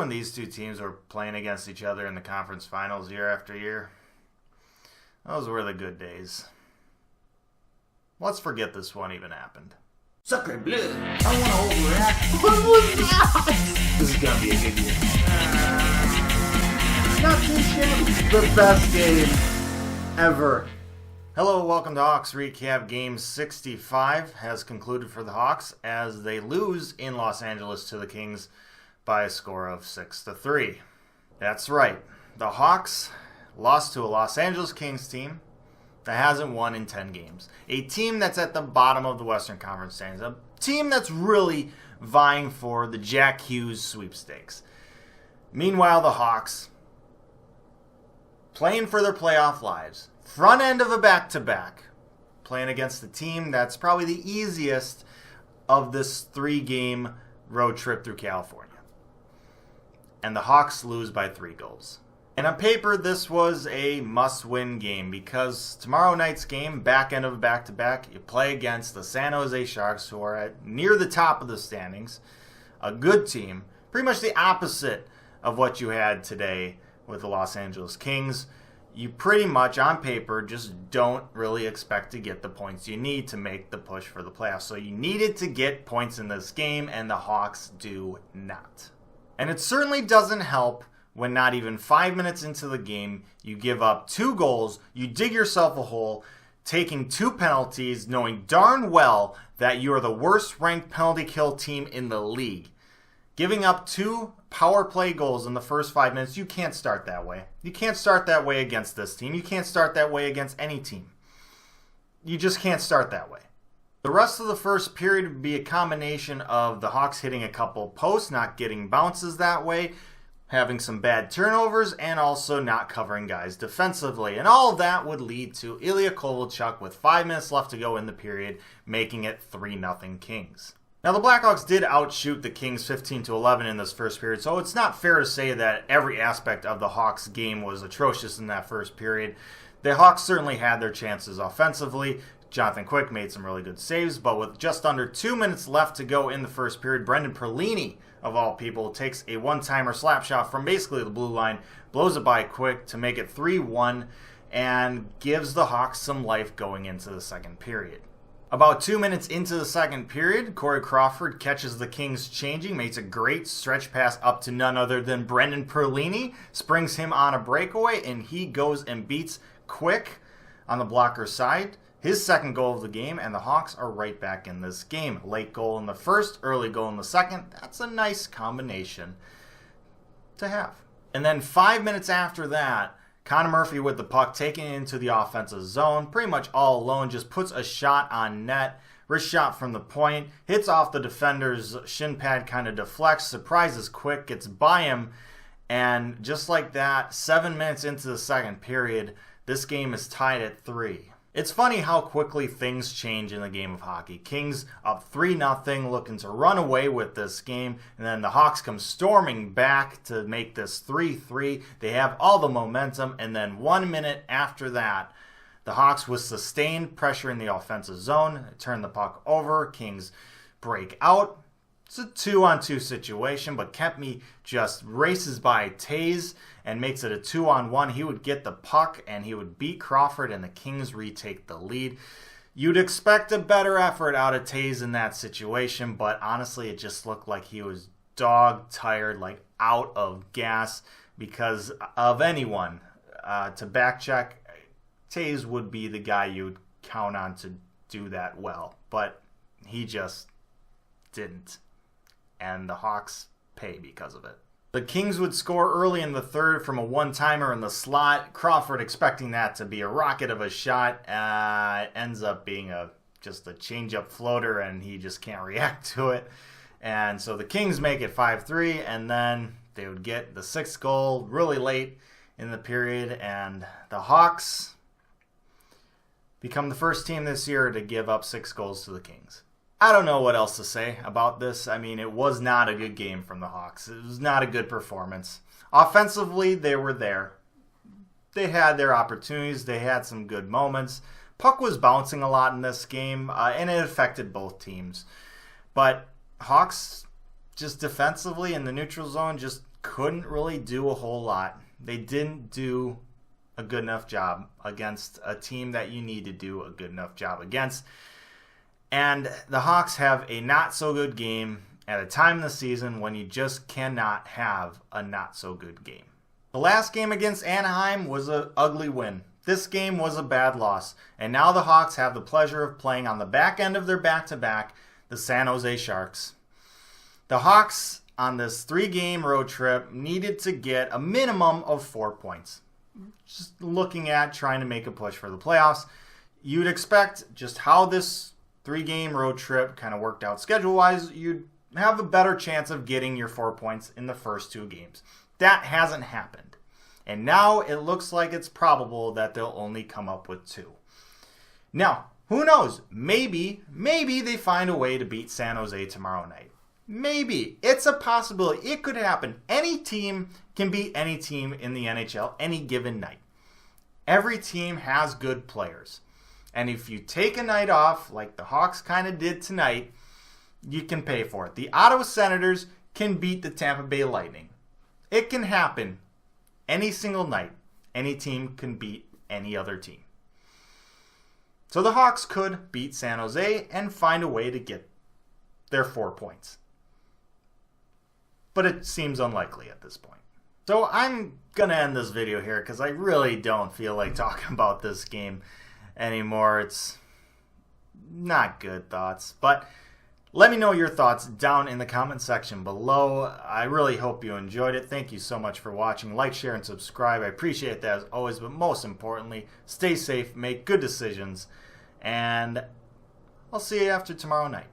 when these two teams were playing against each other in the conference finals year after year? Those were the good days. Let's forget this one even happened. Sacre bleu. I don't want to overreact. What was that? This is going to be a good year. Not this year. The best game ever. Hello, welcome to Hawks Recap. Game 65 has concluded for the Hawks as they lose in Los Angeles to the Kings by a score of 6-3. That's right. The Hawks lost to a Los Angeles Kings team that hasn't won in 10 games. A team that's at the bottom of the Western Conference standings. A team that's really vying for the Jack Hughes sweepstakes. Meanwhile, the Hawks, playing for their playoff lives, front end of a back-to-back, playing against the team that's probably the easiest of this 3-game road trip through California. And the Hawks lose by 3 goals. And on paper, this was a must-win game because tomorrow night's game, back end of a back-to-back, you play against the San Jose Sharks, who are at near the top of the standings. A good team, pretty much the opposite of what you had today with the Los Angeles Kings. You pretty much, on paper, just don't really expect to get the points you need to make the push for the playoffs. So you needed to get points in this game, and the Hawks do not. And it certainly doesn't help when not even 5 minutes into the game, you give up 2 goals, you dig yourself a hole, taking 2 penalties, knowing darn well that you are the worst-ranked penalty kill team in the league. Giving up 2 power play goals in the first 5 minutes, you can't start that way. You can't start that way against this team. You can't start that way against any team. You just can't start that way. The rest of the first period would be a combination of the Hawks hitting a couple posts, not getting bounces that way, having some bad turnovers, and also not covering guys defensively. And all of that would lead to Ilya Kovalchuk with 5 minutes left to go in the period, making it 3-0 Kings. Now, the Blackhawks did outshoot the Kings 15-11 in this first period, so it's not fair to say that every aspect of the Hawks game was atrocious in that first period. The Hawks certainly had their chances offensively. Jonathan Quick made some really good saves, but with just under 2 minutes left to go in the first period, Brendan Perlini, of all people, takes a one-timer slap shot from basically the blue line, blows it by Quick to make it 3-1, and gives the Hawks some life going into the second period. About 2 minutes into the second period, Corey Crawford catches the Kings changing, makes a great stretch pass up to none other than Brendan Perlini, springs him on a breakaway, and he goes and beats Quick on the blocker side. His second goal of the game, and the Hawks are right back in this game. Late goal in the first, early goal in the second. That's a nice combination to have. And then 5 minutes after that, Connor Murphy with the puck, taking it into the offensive zone, pretty much all alone, just puts a shot on net. Wrist shot from the point, hits off the defender's shin pad, kind of deflects, surprises Quick, gets by him, and just like that, 7 minutes into the second period, this game is tied at 3. It's funny how quickly things change in the game of hockey. Kings up 3-0, looking to run away with this game, and then the Hawks come storming back to make this 3-3. They have all the momentum, and then 1 minute after that, the Hawks, with sustained pressure in the offensive zone, turn the puck over. Kings break out. It's a 2-on-2 situation, but Kempny just races by Taze and makes it a 2-on-1. He would get the puck and he would beat Crawford, and the Kings retake the lead. You'd expect a better effort out of Taze in that situation, but honestly, it just looked like he was dog-tired, like out of gas, because of anyone to backcheck. Taze would be the guy you'd count on to do that well, but he just didn't. And the Hawks pay because of it. The Kings would score early in the third from a one-timer in the slot. Crawford, expecting that to be a rocket of a shot, ends up being just a change-up floater, and he just can't react to it. And so the Kings make it 5-3, and then they would get the 6th goal really late in the period, and the Hawks become the first team this year to give up 6 goals to the Kings. I don't know what else to say about this. I mean, it was not a good game from the Hawks. It was not a good performance. Offensively, they were there. They had their opportunities. They had some good moments. Puck was bouncing a lot in this game, and it affected both teams. But Hawks, just defensively in the neutral zone, just couldn't really do a whole lot. They didn't do a good enough job against a team that you need to do a good enough job against. And the Hawks have a not-so-good game at a time in the season when you just cannot have a not-so-good game. The last game against Anaheim was an ugly win. This game was a bad loss. And now the Hawks have the pleasure of playing on the back end of their back-to-back, the San Jose Sharks. The Hawks, on this 3-game road trip, needed to get a minimum of 4 points. Just looking at trying to make a push for the playoffs, you'd expect just how this 3-game road trip kind of worked out schedule-wise, you'd have a better chance of getting your 4 points in the first 2 games. That hasn't happened. And now it looks like it's probable that they'll only come up with 2. Now, who knows? Maybe they find a way to beat San Jose tomorrow night. Maybe. It's a possibility. It could happen. Any team can beat any team in the NHL any given night. Every team has good players. And if you take a night off, like the Hawks kind of did tonight, you can pay for it. The Ottawa Senators can beat the Tampa Bay Lightning. It can happen any single night. Any team can beat any other team. So the Hawks could beat San Jose and find a way to get their 4 points. But it seems unlikely at this point. So I'm going to end this video here because I really don't feel like talking about this game anymore. It's not good thoughts. But let me know your thoughts down in the comment section below. I really hope you enjoyed it. Thank you so much for watching. Like, share, and subscribe. I appreciate that as always. But most importantly, stay safe, make good decisions. And I'll see you after tomorrow night.